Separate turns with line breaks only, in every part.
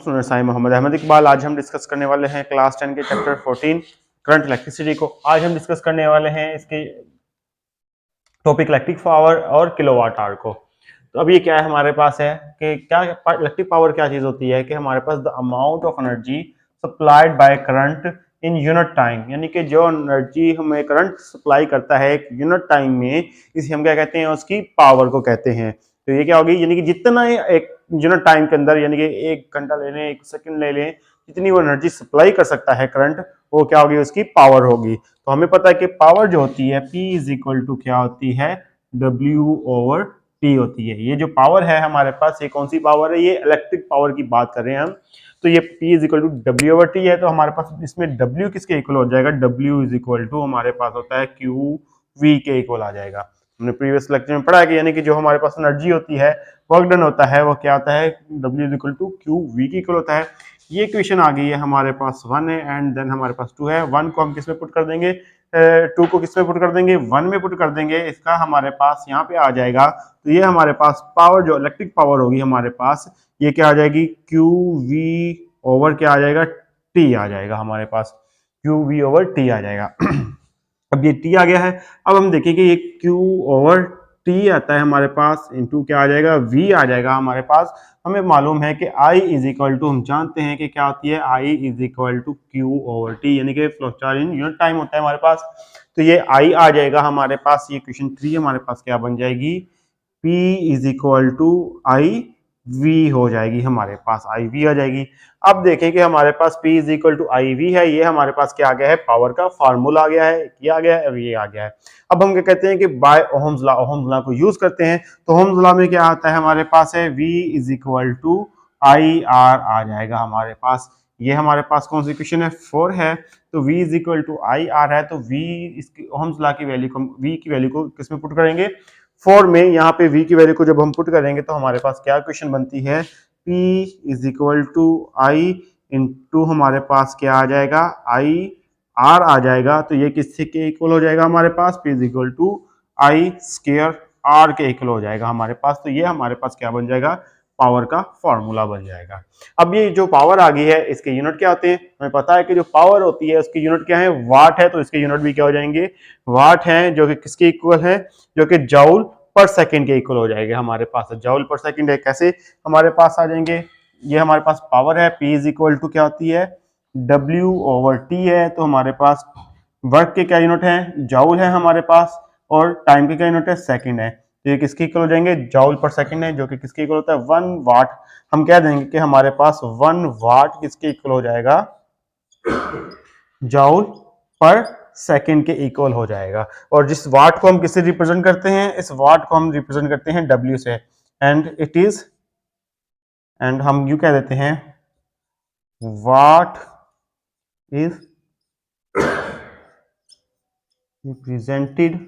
Students, आई मोहम्मद अहमद इकबाल। आज हम discuss करने वाले हैं क्लास 10 के चैप्टर 14 करंट इलेक्ट्रिसिटी को। आज हम डिस्कस करने वाले हैं इसके टॉपिक इलेक्ट्रिक पावर और किलोवाट आवर को। तो अब ये क्या है हमारे पास है कि क्या इलेक्ट्रिक पावर क्या चीज होती है कि हमारे पास the amount of energy supplied by current in unit time, यानी कि जो एनर्जी हमें करंट सप्लाई करता है एक यूनिट टाइम में, इसे हम क्या कहते हैं, उसकी पावर को कहते हैं। तो ये क्या होगी, यानी कि जितना एक यूनिट टाइम के अंदर, यानी कि 1 घंटा ले लें, 1 सेकंड ले लें, जितनी वो एनर्जी सप्लाई कर सकता है करंट, वो क्या होगी, उसकी पावर होगी। तो हमें पता है कि पावर जो होती है P इज इक्वल टू क्या होती है, W ओवर T होती है। ये जो पावर है हमारे पास, ये कौन सी पावर है, ये इलेक्ट्रिक पावर की बात कर रहे हैं हम। तो ये P is equal to W over T है। तो हमारे पास इसमें W किसके इक्वल हो जाएगा, W इज इक्वल टू हमारे पास होता है QV के इक्वल आ जाएगा। हमने प्रीवियस लेक्चर में पढ़ा कि यानी कि जो हमारे पास एनर्जी होती है, वर्क डन होता है, वो क्या होता है, W is equal to QV के इक्वल होता है। ये इक्वेशन आ गई है हमारे पास 1 है एंड देन हमारे पास 2 है। 1 को हम किस में पुट कर देंगे, 2 को किस में पुट कर देंगे, 1 में पुट कर देंगे। इसका हमारे पास यहाँ पे आ जाएगा। तो ये हमारे पास पावर जो इलेक्ट्रिक पावर होगी हमारे पास, ये क्या आ जाएगी, QV ओवर क्या आ जाएगा, T आ जाएगा हमारे पास, QV ओवर T आ जाएगा। अब ये T आ गया है। अब हम देखेंगे ये Q ओवर T आता है हमारे पास, इंटू क्या आ जाएगा, V आ जाएगा हमारे पास। हमें मालूम है कि I इज इक्वल टू, हम जानते हैं कि क्या होती है, I is equal to Q over T, यानी कि flow charge in unit time होता है हमारे पास। तो ये I आ जाएगा हमारे पास। ये क्वेश्चन 3 हमारे पास क्या बन जाएगी, P is equal to IV हो जाएगी हमारे पास, IV आ जाएगी। अब देखें कि हमारे पास P is equal to IV है। ये हमारे पास क्या आ गया है, पावर का फार्मूला आ गया है, ये आ गया है, अब ये आ गया है। अब हम क्या कहते हैं कि बाय ओहम्स लॉ को यूज करते हैं। तो ओहम्स लॉ में क्या आता है हमारे पास है, V is equal to IR आ जाएगा हमारे पास। ये हमारे पास कौन सी इक्वेशन है, 4 है। तो V is equal to IR है। तो V इसकी ओहम्स लॉ की वैल्यू को, V की वैल्यू को किस में पुट करेंगे, 4 में। यहाँ पे V की वैल्यू को जब हम पुट करेंगे तो हमारे पास क्या इक्वेशन बनती है, P is equal to I into हमारे पास क्या आ जाएगा, IR आ जाएगा। तो ये किससे के इक्वल हो जाएगा हमारे पास, P is equal to I square R के इक्वल हो जाएगा हमारे पास। तो ये हमारे पास क्या बन जाएगा, पावर का फॉर्मूला बन जाएगा। अब ये जो पावर आ गई है, इसके यूनिट क्या होते हैं, हमें पता है कि जो पावर होती है उसकी यूनिट क्या है, वाट है। तो इसके यूनिट भी क्या हो जाएंगे, वाट है, जो कि किसके इक्वल है, जो कि जूल पर सेकंड के इक्वल हो जाएगा हमारे पास। जूल पर सेकंड है, कैसे हमारे पास आ जाएंगे, ये हमारे पास पावर है, P इज इक्वल टू क्या होती है, W ओवर T है। तो हमारे पास वर्क के क्या यूनिट है, जूल है हमारे पास, और टाइम के क्या यूनिट है, सेकंड है। तो ये किसके इक्वल हो जाएंगे, जूल पर सेकंड है, जो कि किसके इक्वल होता है, 1 वाट। हम कह देंगे कि हमारे पास 1 वाट किसके इक्वल हो जाएगा, जूल पर सेकंड के इक्वल हो जाएगा। और जिस वाट को हम किससे रिप्रेजेंट करते हैं, इस वाट को हम रिप्रेजेंट करते हैं W से, एंड इट इज, एंड हम यू कह देते हैं, what is represented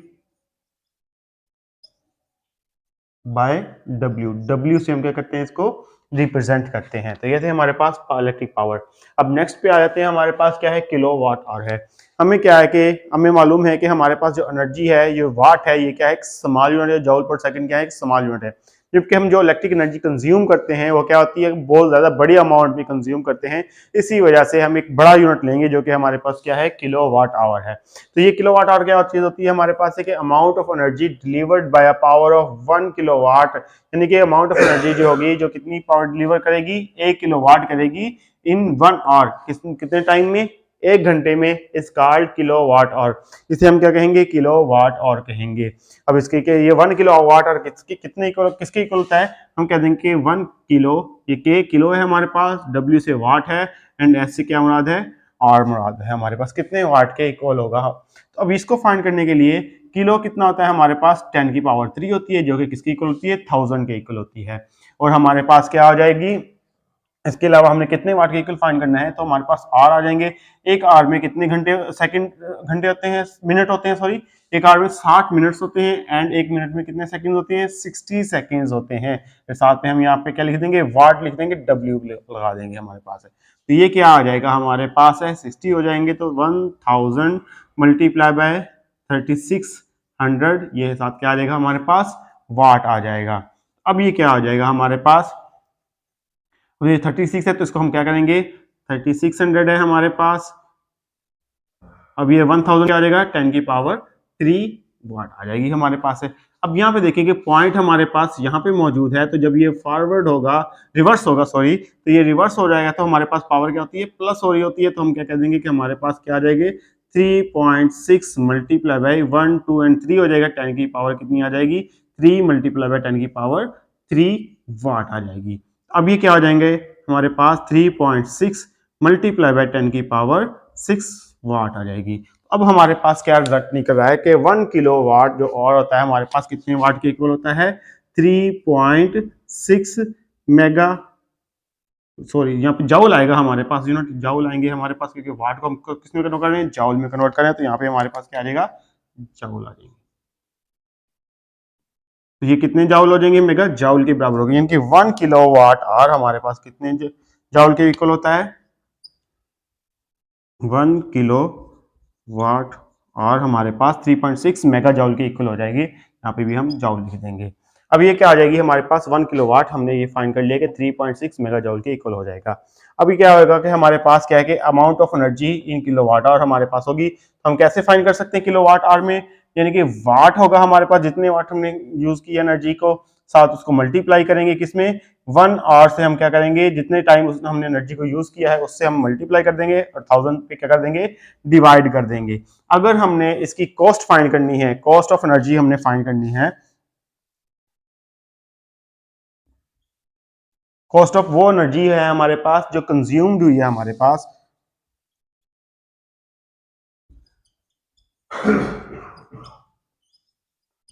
by W से हम क्या करते हैं, इसको रिप्रेजेंट करते हैं। तो ये थे हमारे पास इलेक्ट्रिक पावर। अब नेक्स्ट पे आ जाते हैं, हमारे पास क्या है, किलोवाट आवर है। हमें क्या है कि हमें मालूम है कि हमारे पास जो एनर्जी है, ये वाट है, ये क्या है, एक स्मॉल यूनिट है, जूल पर सेकंड क्या है, एक स्मॉल यूनिट है। जबकि हम जो इलेक्ट्रिक एनर्जी कंज्यूम करते हैं वो क्या होती है, बहुत ज्यादा बड़ी अमाउंट में कंज्यूम करते हैं। इसी वजह से हम एक बड़ा यूनिट लेंगे, जो कि हमारे पास क्या है, किलोवाट आवर है। तो ये किलोवाट आवर क्या चीज होती है हमारे पास है कि amount of energy delivered by a power of 1 kilowatt, यानी कि अमाउंट ऑफ एनर्जी जो होगी, जो कितनी पावर डिलीवर करेगी, 1 किलोवाट करेगी इन 1 आवर, कितने टाइम में, 1 घंटे में, इस कॉल्ड किलोवाट आवर। इसे हम क्या कहेंगे, किलोवाट आवर कहेंगे। अब इसके के ये 1 किलोवाट आवर कितने इक्वल, किसके इक्वल होता है, हम कह देंगे 1 किलो, ये के किलो है हमारे पास, W से वाट है, एंड S से क्या मुराद है, R मुराद है हमारे पास, कितने वाट के इक्वल होगा। तो अब इसको फाइंड करने के लिए किलो कितना होता है हमारे पास, 10 की पावर 3 होती है, जो कि किसकी इक्वल होती है, 1000 के इक्वल होती है। और हमारे पास क्या आ जाएगी, इसके अलावा हमने कितने वाट के इक्वल फाइंड करना है, तो हमारे पास आर आ जाएंगे। एक आर में कितने घंटे, सेकंड घंटे होते हैं, मिनट होते हैं, सॉरी, एक आर में 60 मिनट्स होते हैं, एंड एक मिनट में कितने सेकंड होते हैं, 60 सेकंड्स होते हैं। तो साथ में हम यहाँ पे क्या लिख देंगे, वाट लिख देंगे, W लगा देंगे हमारे पास है। तो ये क्या आ जाएगा हमारे पास है, 60 हो जाएंगे, तो 1000 मल्टीप्लाई बाय 3600, ये साथ क्या आ जाएगा हमारे पास, वाट आ जाएगा। अब ये क्या आ जाएगा हमारे पास, तो ये 36 है, तो इसको हम क्या करेंगे, 3600 है हमारे पास। अब ये 1000 क्या आ जाएगा, 10⁻³ वाट आ जाएगी हमारे पास है। अब यहाँ पे देखेंगे पॉइंट हमारे पास यहाँ पे मौजूद है, तो जब ये फॉरवर्ड होगा, रिवर्स होगा सॉरी, तो ये रिवर्स हो जाएगा, तो हमारे पास पावर क्या होती है, प्लस हो रही होती है। तो हम क्या कह देंगे कि हमारे पास क्या आ जाएगी, 3.6 मल्टीप्लाई बाई 1 2 एंड 3 हो जाएगा, 10 की पावर कितनी आ जाएगी, 3 मल्टीप्लाई बाई 10⁻³ वाट आ जाएगी। अब ये क्या हो जाएंगे हमारे पास, 3.6 मल्टीप्लाई बाई 10⁻6 वाट आ जाएगी। अब हमारे पास क्या रिजल्ट निकल रहा है कि 1 किलोवाट जो और होता है हमारे पास कितने वाट के इक्वल होता है, 3.6 मेगा, सॉरी यहाँ पे जाउल आएगा हमारे पास, यूनिट जाउल आएंगे हमारे पास, क्योंकि वाट को हम किस में कन्वर्ट कर रहे हैं, जाउल में कन्वर्ट कर रहे हैं, तो यहाँ पे हमारे पास क्या आ जाएगा, जाउल आ जाएंगे। तो ये कितने जाउल हो जाएंगे, मेगा जाउल के बराबर होगी, यानी कि 1 किलोवाट आवर हमारे पास कितने जाउल के इक्वल होता है, 1 किलोवाट आवर हमारे पास 3.6 मेगा जाउल के इक्वल हो जाएगी। यहाँ पे भी हम जाउल लिख देंगे। अब ये क्या आ जाएगी हमारे पास, 1 किलोवाट हमने ये फाइंड कर लिया कि 3.6 मेगा जाउल के इक्वल हो जाएगा। अभी क्या होगा कि हमारे पास क्या है कि amount of energy in kilowatt hour हमारे पास होगी। हम कैसे फाइंड कर सकते हैं किलोवाट आवर में, यानी कि वाट होगा हमारे पास, जितने वाट हमने यूज किया एनर्जी को, साथ उसको मल्टीप्लाई करेंगे किसमें, 1 आवर से हम क्या करेंगे, जितने टाइम हमने एनर्जी को यूज किया है उससे हम मल्टीप्लाई कर देंगे और 1000 पे क्या कर देंगे, डिवाइड कर देंगे। अगर हमने इसकी कॉस्ट फाइंड करनी है, कॉस्ट ऑफ एनर्जी हमने फाइंड करनी है, कॉस्ट ऑफ वो एनर्जी है हमारे पास जो कंज्यूम्ड हुई है हमारे पास,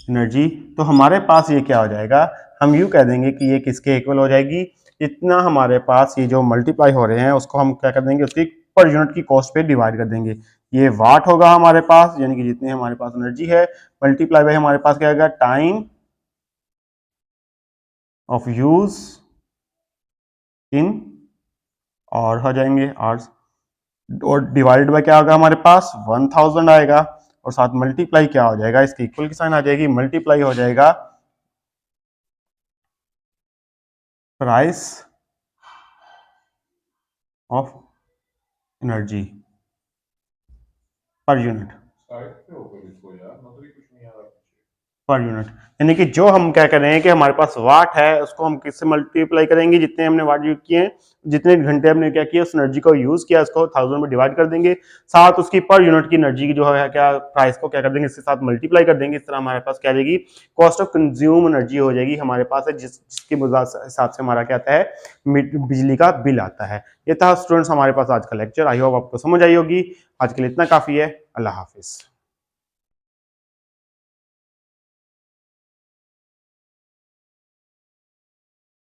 एनर्जी, तो हमारे पास ये क्या हो जाएगा, हम यू कह देंगे कि ये किसके इक्वल हो जाएगी, इतना हमारे पास ये जो मल्टीप्लाई हो रहे हैं उसको हम क्या कर देंगे, उसकी पर यूनिट की कॉस्ट पे डिवाइड कर देंगे। ये वाट होगा हमारे पास, यानी कि जितने हमारे पास एनर्जी है, मल्टीप्लाई बाय हमारे पास क्या आएगा, टाइम ऑफ यूज इन, और हो जाएंगे आवर्स, और डिवाइड बाय क्या होगा हमारे पास, 1000 आएगा, और साथ मल्टीप्लाई क्या हो जाएगा, इसके इक्वल की साइन आ जाएगी, मल्टीप्लाई हो जाएगा price of energy per unit, per unit, यानी कि जो हम क्या कर रहे हैं कि हमारे पास वाट है उसको हम किससे मल्टीप्लाई करेंगे, जितने हमने वाट यूज किए हैं, जितने घंटे हमने क्या किया उस एनर्जी को यूज किया, उसको 1000 में डिवाइड कर देंगे, साथ उसकी पर यूनिट की एनर्जी की जो है क्या प्राइस को क्या कर देंगे, इसके साथ मल्टीप्लाई कर देंगे। इस तरह हमारे पास क्या रहेगी, कॉस्ट ऑफ कंज्यूम एनर्जी हो जाएगी हमारे पास है, जिसके हिसाब से हमारा क्या आता है, बिजली का बिल आता है। ये था स्टूडेंट्स हमारे पास आज का लेक्चर, आई होप आपको समझ आई होगी। आज के लिए इतना काफी है, अल्लाह हाफिज।